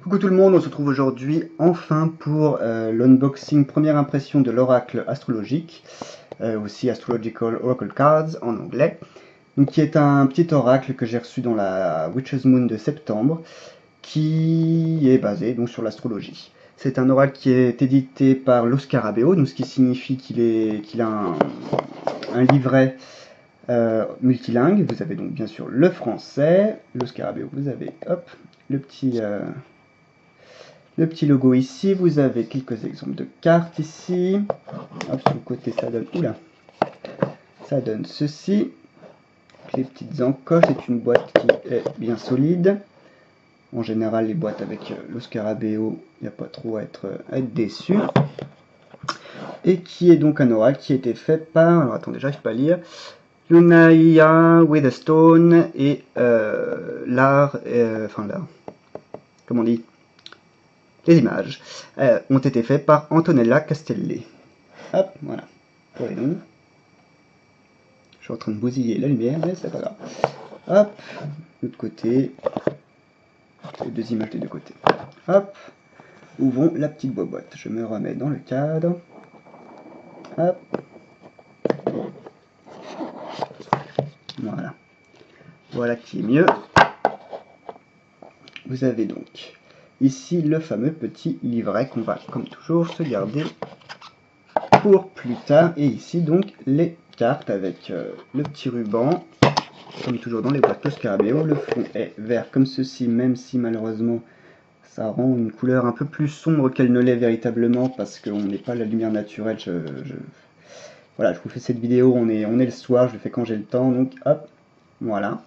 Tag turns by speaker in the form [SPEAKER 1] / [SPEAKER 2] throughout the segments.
[SPEAKER 1] Coucou tout le monde, on se retrouve aujourd'hui enfin pour l'unboxing, première impression de l'oracle astrologique, aussi Astrological Oracle Cards en anglais, donc qui est un petit oracle que j'ai reçu dans la Witch's Moon de septembre, qui est basé donc sur l'astrologie. C'est un oracle qui est édité par Lo Scarabeo, donc ce qui signifie qu'il a un livret multilingue. Vous avez donc bien sûr le français, Lo Scarabeo, vous avez hop, le petit logo ici, vous avez quelques exemples de cartes ici. Hop, sur le côté ça donne, ça donne ceci. Les petites encoches, c'est une boîte qui est bien solide. En général, les boîtes avec Lo Scarabeo, il n'y a pas trop à être déçu. Et qui est donc un oracle qui a été fait par, alors attendez, j'arrive pas à lire, Lunaya Witherspoon et comment on dit, les images ont été faites par Antonella Castelli. Hop, voilà, pour les noms. Je suis en train de bousiller la lumière, mais c'est pas grave. Hop, de l'autre côté. Les deux images des deux côtés. Hop, ouvrons la petite boîte. Je me remets dans le cadre. Hop. Voilà. Voilà qui est mieux. Vous avez donc ici le fameux petit livret qu'on va, comme toujours, se garder pour plus tard. Et ici donc les cartes avec le petit ruban, comme toujours dans les boîtes Lo Scarabeo. Le fond est vert comme ceci, même si malheureusement ça rend une couleur un peu plus sombre qu'elle ne l'est véritablement, parce qu'on n'est pas la lumière naturelle. Voilà, je vous fais cette vidéo, on est le soir, je le fais quand j'ai le temps, donc hop, voilà.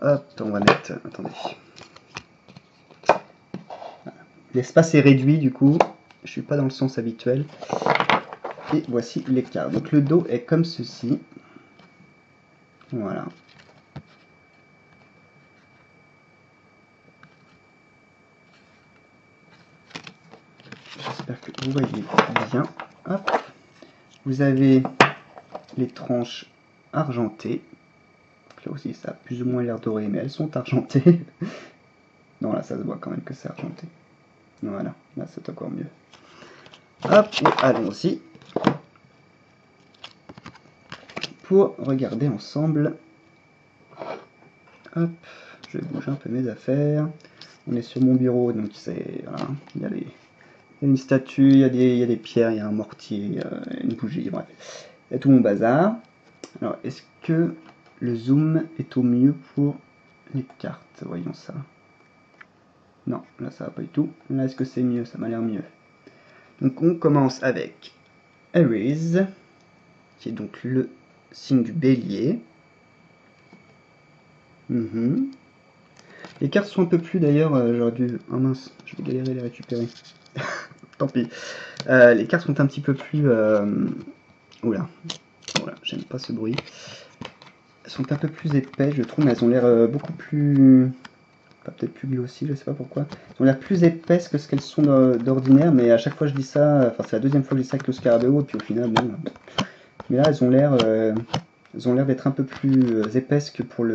[SPEAKER 1] Hop, on va mettre, attendez. Voilà. L'espace est réduit du coup, je suis pas dans le sens habituel. Et voici les cartes. Donc le dos est comme ceci. Voilà. J'espère que vous voyez bien. Hop. Vous avez les tranches argentées. Là aussi ça a plus ou moins l'air doré, mais elles sont argentées. Non, là ça se voit quand même que c'est argenté. Voilà, là c'est encore mieux. Hop, et allons-y pour regarder ensemble. Hop, je vais bouger un peu mes affaires. On est sur mon bureau, donc c'est voilà, il y a une statue, il y a des pierres, il y a un mortier, une bougie, bref. Il y a tout mon bazar. Alors, est-ce que le zoom est au mieux pour les cartes? Voyons ça. Non, là ça va pas du tout. Là, est-ce que c'est mieux? Ça m'a l'air mieux. Donc on commence avec Aries, qui est donc le signe du bélier. Les cartes sont un peu plus d'ailleurs, j'aurais dû... Oh mince, je vais galérer à les récupérer. Tant pis. Les cartes sont un petit peu plus... Oula, j'aime pas ce bruit. Elles sont un peu plus épais, je trouve, mais elles ont l'air beaucoup plus... peut-être plus glossy, je sais pas pourquoi. Elles ont l'air plus épaisses que ce qu'elles sont d'ordinaire, mais à chaque fois je dis ça, enfin c'est la deuxième fois que je dis ça avec Lo Scarabeo, et puis au final, bon... Mais là, elles ont l'air d'être un peu plus épaisses que pour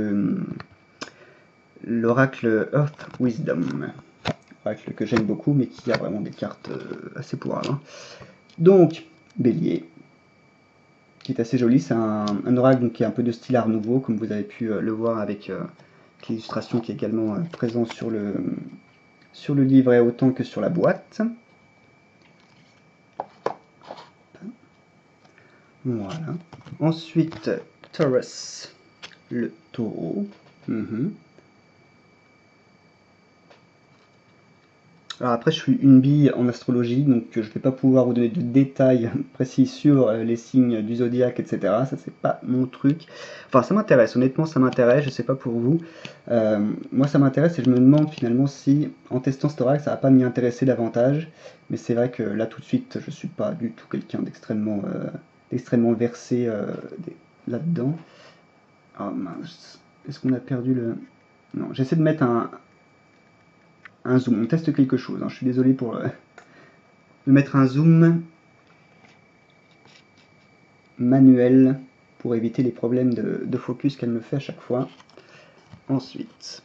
[SPEAKER 1] l'oracle Earth Wisdom. Oracle que j'aime beaucoup, mais qui a vraiment des cartes assez pourrables. Hein. Donc, Bélier, qui est assez joli. C'est un oracle donc, qui est un peu de style Art Nouveau, comme vous avez pu le voir avec l'illustration qui est également présente sur le livret autant que sur la boîte. Voilà. Ensuite, Taurus, le taureau. Alors après, je suis une bille en astrologie, donc je ne vais pas pouvoir vous donner de détails précis sur les signes du zodiaque, etc. Ça, c'est pas mon truc. Enfin, ça m'intéresse, honnêtement, ça m'intéresse, je sais pas pour vous. Moi, ça m'intéresse et je me demande finalement si, en testant cet oracle, ça va pas m'y intéresser davantage. Mais c'est vrai que là, tout de suite, je suis pas du tout quelqu'un d'extrêmement versé là-dedans. Oh mince, est-ce qu'on a perdu le... Non, j'essaie de mettre un zoom. On teste quelque chose, hein. Je suis désolé pour de mettre un zoom manuel pour éviter les problèmes de focus qu'elle me fait à chaque fois. Ensuite,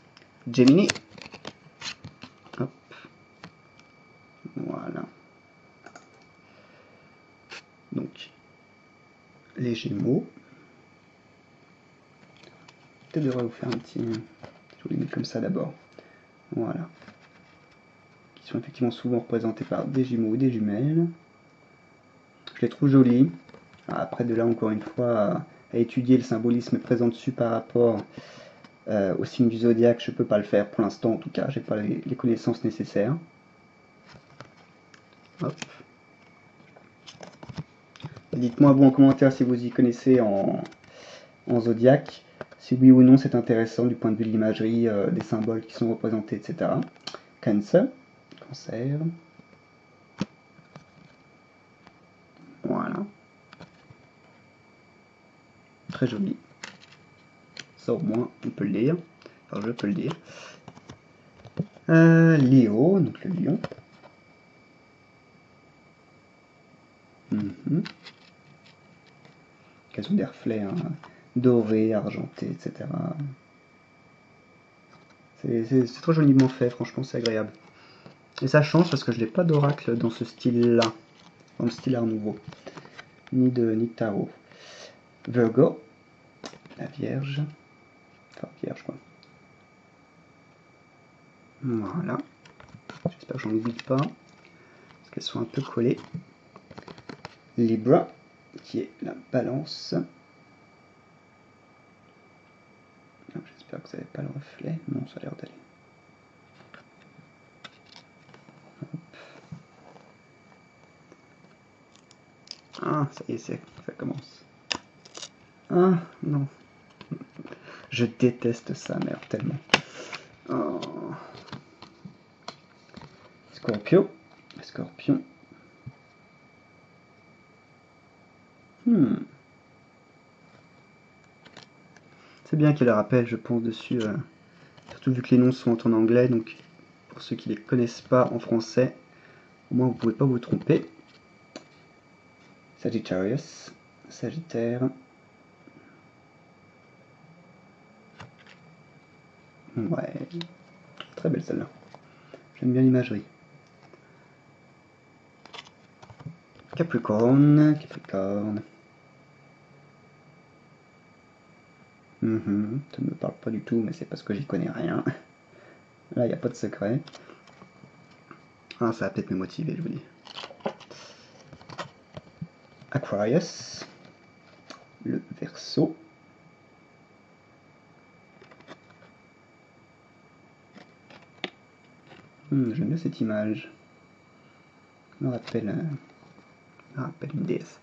[SPEAKER 1] Gemini. les Gémeaux. Peut-être devrais vous faire un petit... Je vous les mets comme ça d'abord. Voilà. Qui sont effectivement souvent représentés par des Gémeaux ou des jumelles. Je les trouve jolis. Après, de là, encore une fois, à étudier le symbolisme présent dessus par rapport au signe du zodiaque, je ne peux pas le faire pour l'instant, en tout cas, j'ai pas les connaissances nécessaires. Dites-moi vous en commentaire si vous y connaissez en zodiaque, si oui ou non c'est intéressant du point de vue de l'imagerie, des symboles qui sont représentés, etc. Cancer. Voilà. Très joli. Ça au moins on peut le lire. Enfin je peux le dire. Léo, donc le lion. Quels sont des reflets hein, dorés, argentés, etc. C'est très joliment fait, franchement c'est agréable. Et ça change parce que je n'ai pas d'oracle dans ce style-là, dans le style Art Nouveau, ni de tarot. Virgo, la Vierge, enfin Vierge quoi. Voilà, j'espère que j'en oublie pas, parce qu'elles sont un peu collées. Libra, qui est la Balance. J'espère que vous n'avez pas le reflet, non ça a l'air d'aller. Ah, ça y est, ça commence. Ah, non. Je déteste ça, merde, tellement. Oh. Scorpio. Scorpion. C'est bien qu'il y ait le rappel, je pense, dessus. Surtout vu que les noms sont en anglais, donc pour ceux qui ne les connaissent pas en français, au moins vous ne pouvez pas vous tromper. Sagittarius. Sagittaire. Ouais. Très belle celle-là. J'aime bien l'imagerie. Capricorne. Capricorne. Ça ne me parle pas du tout, mais c'est parce que j'y connais rien. Là, il n'y a pas de secret. Ah, ça va peut-être me motiver, je vous dis. Aquarius. Le Verseau. J'aime bien cette image. Me rappelle une déesse.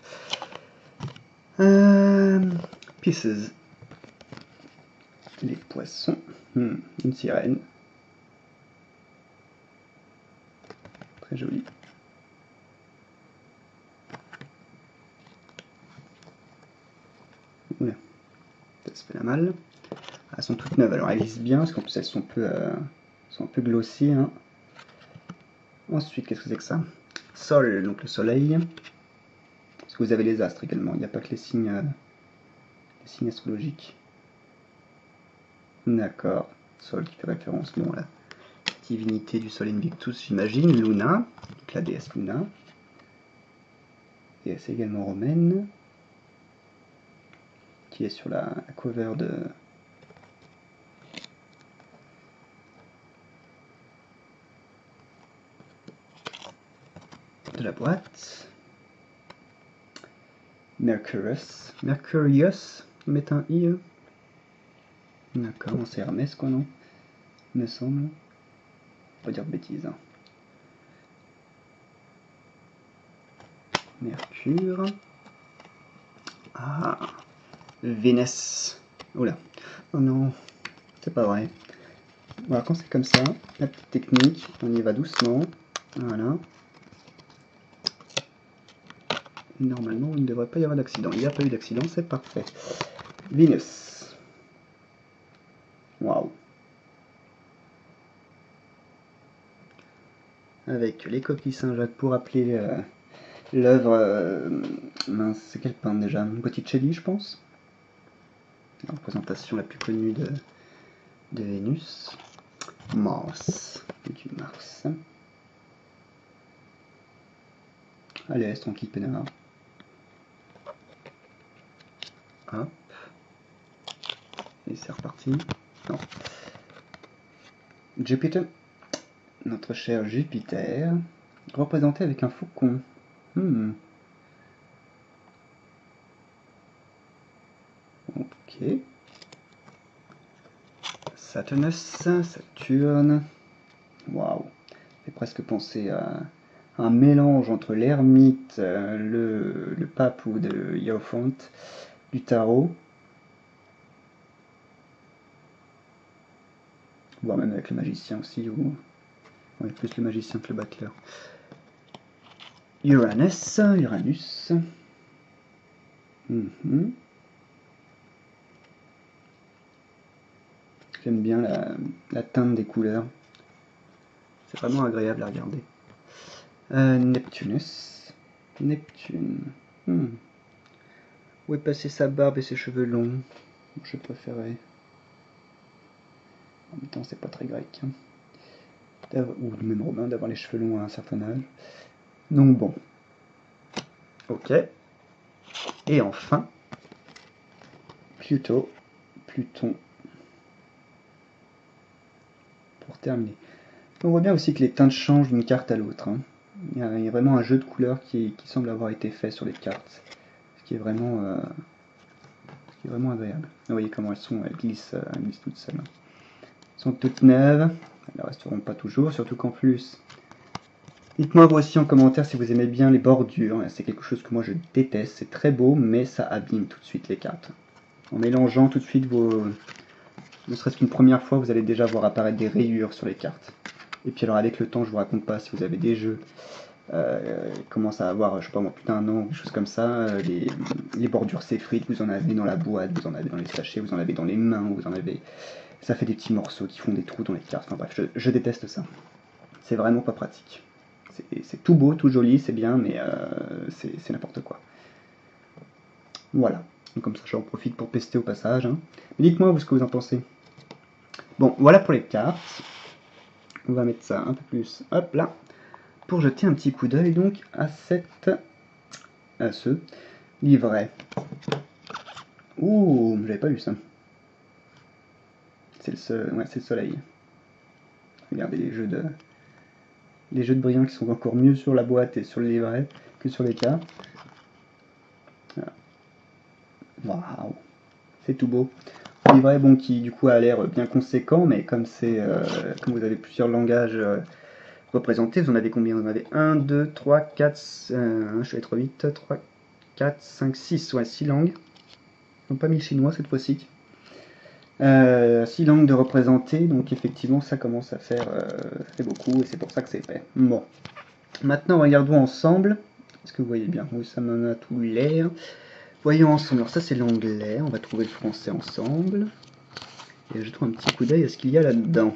[SPEAKER 1] Pisces. Les poissons. Une sirène. Très jolie. Oula, ça se fait la malle. Elles sont toutes neuves, alors elles lisent bien, parce qu'en plus elles sont un peu glossy. Hein. Ensuite, qu'est-ce que c'est que ça? Sol, donc le soleil. Parce que vous avez les astres également, il n'y a pas que les signes astrologiques. D'accord. Sol qui fait référence bon, à la divinité du Sol Invictus, j'imagine. Luna, donc la déesse Luna. Déesse également romaine. Qui est sur la cover de la boîte. Mercurius. Mercurius, ils mettent un I. D'accord, c'est Hermès quoi, non? Il me semble. Pas dire de bêtises. Hein. Mercure. Ah, Vénus. Oula. Oh non, c'est pas vrai. Voilà, quand c'est comme ça, la petite technique, on y va doucement. Voilà. Et normalement, il ne devrait pas y avoir d'accident. Il n'y a pas eu d'accident, c'est parfait. Vénus. Waouh. Avec les coquilles Saint-Jacques pour rappeler l'œuvre. Mince, c'est quel peintre déjà? Botticelli, je pense. La représentation la plus connue de Vénus. Mars. Du Mars. Allez, laisse tranquille, Pénard. Hop. Et c'est reparti. Non. Jupiter. Notre cher Jupiter. Représenté avec un faucon. Ok. Saturnus, Saturne. Waouh. Ça fait presque penser à un mélange entre l'ermite, le pape ou de Hierophant, du tarot. Voire même avec le magicien aussi, ou ouais, plus le magicien que le battleur. Uranus. J'aime bien la teinte des couleurs. C'est vraiment agréable à regarder. Neptunus. Neptune. Où est passé sa barbe et ses cheveux longs? Je préférais. En même temps, c'est pas très grec. Ou même romain d'avoir les cheveux longs à un certain âge. Donc bon. Ok. Et enfin, Pluton. Pour terminer. On voit bien aussi que les teintes changent d'une carte à l'autre. Hein. Il y a vraiment un jeu de couleurs qui semble avoir été fait sur les cartes. Ce qui est vraiment agréable. Vous voyez comment elles glissent toutes seules. Elles sont toutes neuves. Elles ne resteront pas toujours, surtout qu'en plus... Dites-moi vous aussi en commentaire si vous aimez bien les bordures. C'est quelque chose que moi je déteste. C'est très beau, mais ça abîme tout de suite les cartes. En mélangeant tout de suite ne serait-ce qu'une première fois, vous allez déjà voir apparaître des rayures sur les cartes. Et puis alors avec le temps, je vous raconte pas, si vous avez des jeux commencent à avoir, je sais pas moi, plus d'un an, des choses comme ça, les bordures s'effritent, vous en avez dans la boîte, vous en avez dans les sachets, vous en avez dans les mains, vous en avez... Ça fait des petits morceaux qui font des trous dans les cartes, enfin bref, je déteste ça. C'est vraiment pas pratique. C'est tout beau, tout joli, c'est bien, mais c'est n'importe quoi. Voilà, donc comme ça j'en profite pour pester au passage. Hein. Mais dites-moi ce que vous en pensez. Bon, voilà pour les cartes. On va mettre ça un peu plus, hop là, pour jeter un petit coup d'œil donc à ce livret. Ouh, j'avais pas vu ça. C'est le soleil. Regardez les jeux de brillants qui sont encore mieux sur la boîte et sur le livret que sur les cartes. Waouh, c'est tout beau. Un livret bon qui du coup a l'air bien conséquent, mais comme comme vous avez plusieurs langages représentés, vous en avez combien? Vous en avez 1, 2, 3, 4, je vais trop vite, 3, 4, 5, 6, ouais, 6 langues. Ils n'ont pas mis le chinois cette fois-ci. 6 langues de représenter, donc effectivement ça commence à faire ça fait beaucoup et c'est pour ça que c'est épais. Bon, maintenant regardons ensemble. Est-ce que vous voyez bien? Oui, ça m'en a tout l'air. Voyons ensemble, alors ça c'est l'anglais, on va trouver le français ensemble. Et jetons un petit coup d'œil à ce qu'il y a là-dedans.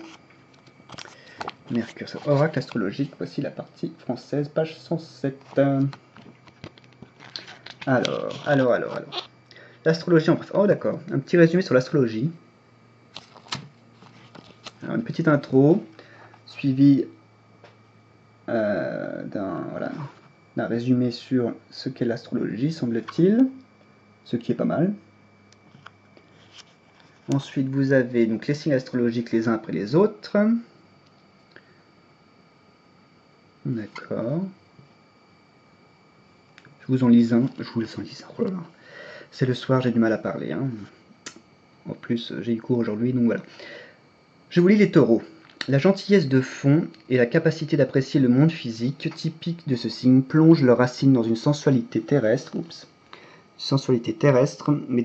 [SPEAKER 1] Mercure, oracle astrologique, voici la partie française, page 107. Alors. L'astrologie en bref. Oh d'accord, un petit résumé sur l'astrologie. Alors, une petite intro, suivie d'un résumé sur ce qu'est l'astrologie, semble-t-il, ce qui est pas mal. Ensuite, vous avez donc les signes astrologiques les uns après les autres. D'accord. Je vous en lis un. Oh là là. C'est le soir, j'ai du mal à parler. Hein. En plus, j'ai eu cours aujourd'hui, donc voilà. Je vous lis les taureaux. La gentillesse de fond et la capacité d'apprécier le monde physique typique de ce signe plongent leurs racines dans une sensualité terrestre. Mais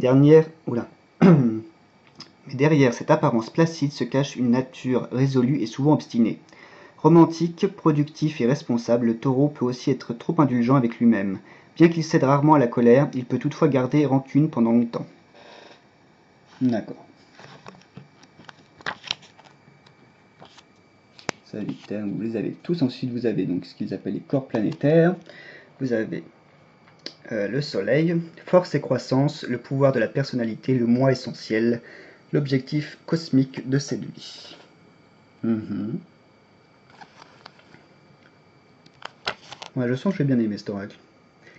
[SPEAKER 1] derrière cette apparence placide se cache une nature résolue et souvent obstinée. Romantique, productif et responsable, le taureau peut aussi être trop indulgent avec lui-même. Bien qu'il cède rarement à la colère, il peut toutefois garder rancune pendant longtemps. D'accord. Sagittaire, vous les avez tous. Ensuite, vous avez donc ce qu'ils appellent les corps planétaires. Vous avez le soleil, force et croissance, le pouvoir de la personnalité, le moi essentiel, l'objectif cosmique de cette vie. Ouais, je sens que je vais bien aimer cet oracle.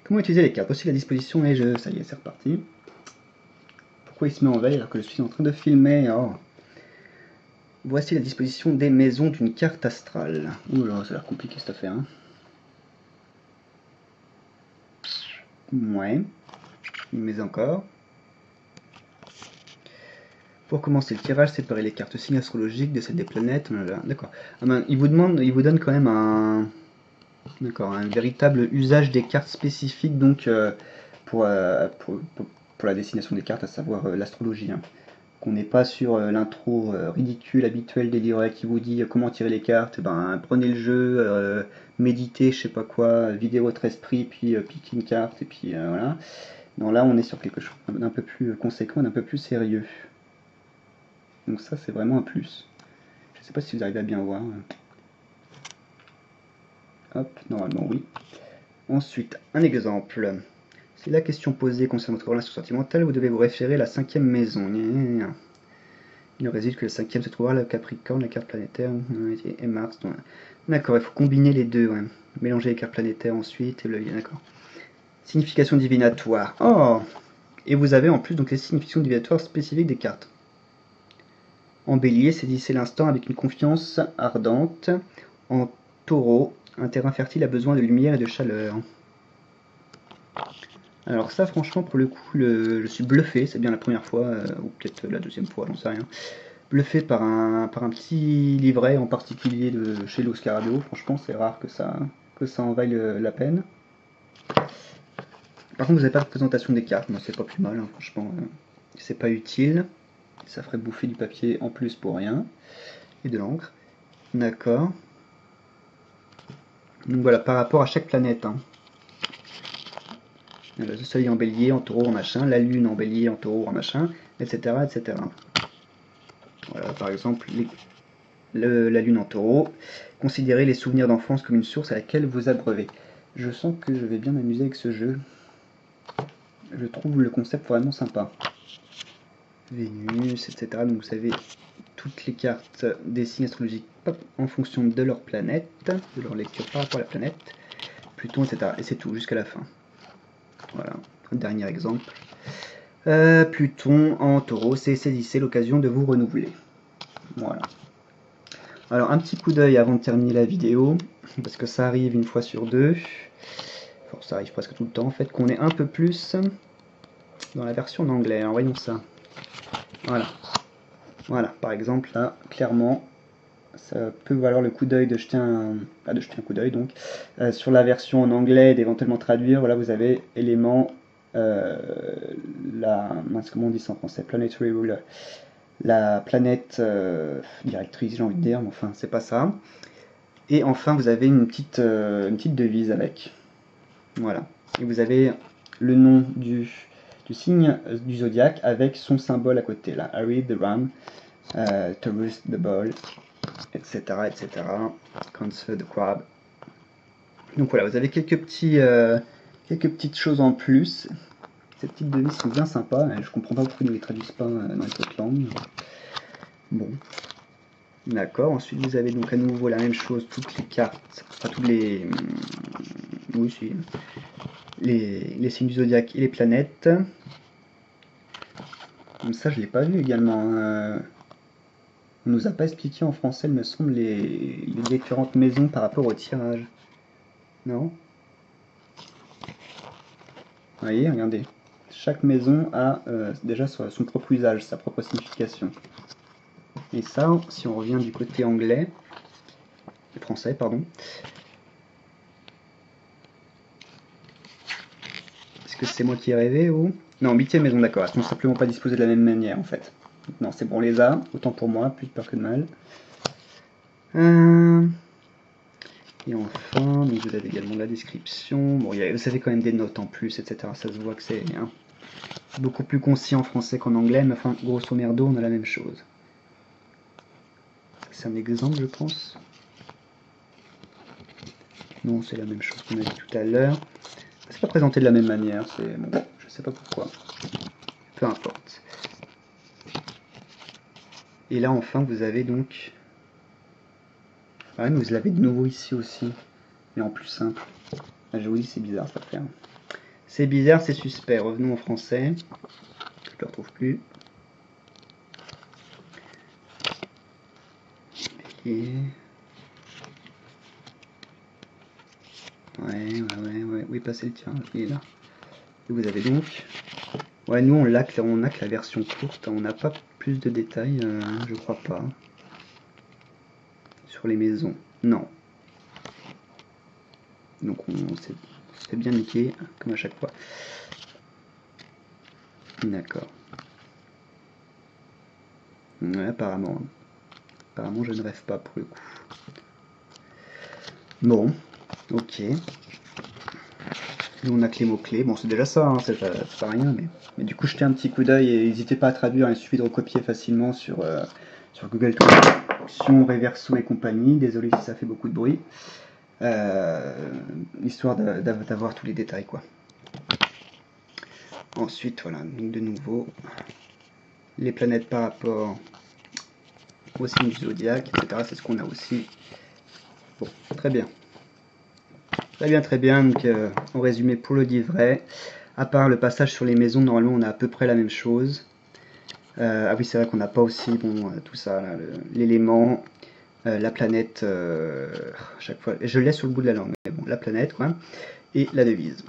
[SPEAKER 1] Comment utiliser les cartes? Aussi la disposition et ça y est, c'est reparti. pourquoi il se met en veille alors que je suis en train de filmer? Oh. Voici la disposition des maisons d'une carte astrale. Ouh là, ça a l'air compliqué cette affaire. Hein. Ouais. Mais encore. Pour commencer le tirage, séparez les cartes signes astrologiques de celles des planètes. D'accord. Ah ben, il vous donne quand même un véritable usage des cartes spécifiques donc pour, pour la destination des cartes, à savoir l'astrologie. Hein. Qu'on n'est pas sur l'intro ridicule, habituelle des livrets qui vous dit comment tirer les cartes. Ben, prenez le jeu, méditez, je sais pas quoi, videz votre esprit, puis piquez une carte, et puis voilà. Non, là on est sur quelque chose d'un peu plus conséquent, d'un peu plus sérieux. Donc ça c'est vraiment un plus. Je sais pas si vous arrivez à bien voir. Hop, normalement oui. Ensuite, un exemple. Si la question posée concerne votre relation sentimentale, vous devez vous référer à la 5e maison. Il résulte que le 5e se trouvera le Capricorne, la carte planétaire et Mars. D'accord, il faut combiner les deux. Ouais. Mélanger les cartes planétaires ensuite et le lien. D'accord. Signification divinatoire. Oh! Et vous avez en plus donc les significations divinatoires spécifiques des cartes. En bélier, saisissez l'instant avec une confiance ardente. En taureau, un terrain fertile a besoin de lumière et de chaleur. Alors ça franchement pour le coup je suis bluffé, c'est bien la première fois, ou peut-être la deuxième fois, j'en sais rien. Bluffé par un petit livret en particulier de chez Los Carabeo, franchement c'est rare que ça en vaille la peine. Par contre vous n'avez pas de présentation des cartes, mais c'est pas plus mal, hein, franchement c'est pas utile. Ça ferait bouffer du papier en plus pour rien. Et de l'encre. D'accord. Donc voilà, par rapport à chaque planète. Hein. Le soleil en bélier, en taureau, en machin, la lune en bélier, en taureau, en machin, etc. etc. Voilà, par exemple, la lune en taureau. Considérez les souvenirs d'enfance comme une source à laquelle vous abreuvez. Je sens que je vais bien m'amuser avec ce jeu. Je trouve le concept vraiment sympa. Vénus, etc. Donc vous savez toutes les cartes des signes astrologiques en fonction de leur planète, de leur lecture par rapport à la planète, Pluton, etc. Et c'est tout, jusqu'à la fin. Voilà, dernier exemple. Pluton en taureau, saisissez l'occasion de vous renouveler. Voilà. Alors un petit coup d'œil avant de terminer la vidéo, parce que ça arrive une fois sur deux, enfin, ça arrive presque tout le temps en fait, qu'on est un peu plus dans la version en anglais. Alors voyons ça. Voilà. Voilà, par exemple là, clairement, ça peut valoir le coup d'œil de jeter un coup d'œil donc sur la version en anglais, d'éventuellement traduire. Voilà, vous avez élément comment on dit ça en français, planetary ruler, la planète directrice, j'ai envie de dire, mais enfin c'est pas ça. Et enfin vous avez une petite devise avec. Voilà. Et vous avez le nom du signe du zodiaque avec son symbole à côté là, Aries the Ram, Taurus the Bull, etc. etc. Cancer the Crab. Donc voilà, vous avez quelques petites choses en plus. Ces petites devises sont bien sympas. Je comprends pas pourquoi ils ne les traduisent pas dans les autres langues. Bon. D'accord, ensuite vous avez donc à nouveau la même chose, toutes les cartes, enfin tous les... Oui, si. Les signes du zodiaque et les planètes. Comme ça, je l'ai pas vu également. On nous a pas expliqué en français, il me semble, les différentes maisons par rapport au tirage. Non? Vous voyez, regardez. Chaque maison a déjà son propre usage, sa propre signification. Et ça, si on revient du côté anglais, français, pardon. Est-ce que c'est moi qui ai rêvé ou... Non, 8e maison, d'accord. Elles sont simplement pas disposées de la même manière en fait. Non, c'est bon, on les a. Autant pour moi, plus de peur que de mal. Et enfin, donc vous avez également la description. Bon, vous avez quand même des notes en plus, etc. Ça se voit que c'est beaucoup plus concis en français qu'en anglais, mais enfin, grosso merdo, on a la même chose. C'est un exemple, je pense. Non, c'est la même chose qu'on a dit tout à l'heure. C'est pas présenté de la même manière, c'est bon, je sais pas pourquoi. Peu importe. Et là, enfin, vous avez donc... Ah ouais, mais vous l'avez de nouveau ici aussi, mais en plus simple. Ah, je vous dis, c'est bizarre cette affaire. C'est bizarre, c'est suspect. Revenons en français. Je ne le retrouve plus. Ouais, où est passé le tien? Il est là. Et vous avez donc... Ouais, nous on a que la version courte, on n'a pas plus de détails, je crois pas. Sur les maisons, non. Donc on s'est fait bien niquer, comme à chaque fois. D'accord. Ouais, apparemment je ne rêve pas pour le coup. Bon, ok. Nous on a que les mots-clés, bon c'est déjà ça, hein, c'est pas rien, mais du coup jetez un petit coup d'œil et n'hésitez pas à traduire, il suffit de recopier facilement sur Google Traduction, Reverso et compagnie, désolé si ça fait beaucoup de bruit, histoire d'avoir tous les détails quoi. Ensuite voilà, donc de nouveau, les planètes par rapport au signe du zodiaque, etc. C'est ce qu'on a aussi. Bon, très bien. Très bien, donc en résumé pour le livret, à part le passage sur les maisons, normalement on a à peu près la même chose. Ah oui, c'est vrai qu'on n'a pas aussi tout ça, l'élément, la planète, à chaque fois, je l'ai sur le bout de la langue, mais bon, la planète, quoi, et la devise.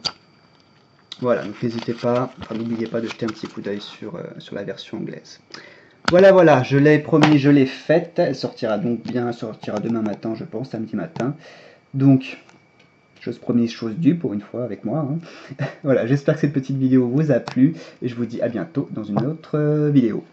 [SPEAKER 1] Voilà, donc n'hésitez pas, enfin, n'oubliez pas de jeter un petit coup d'œil sur la version anglaise. Voilà, je l'ai promis, je l'ai faite, elle sortira donc bien, elle sortira demain matin, je pense, samedi matin. Donc, chose promise, chose due pour une fois avec moi. Hein. Voilà, j'espère que cette petite vidéo vous a plu et je vous dis à bientôt dans une autre vidéo.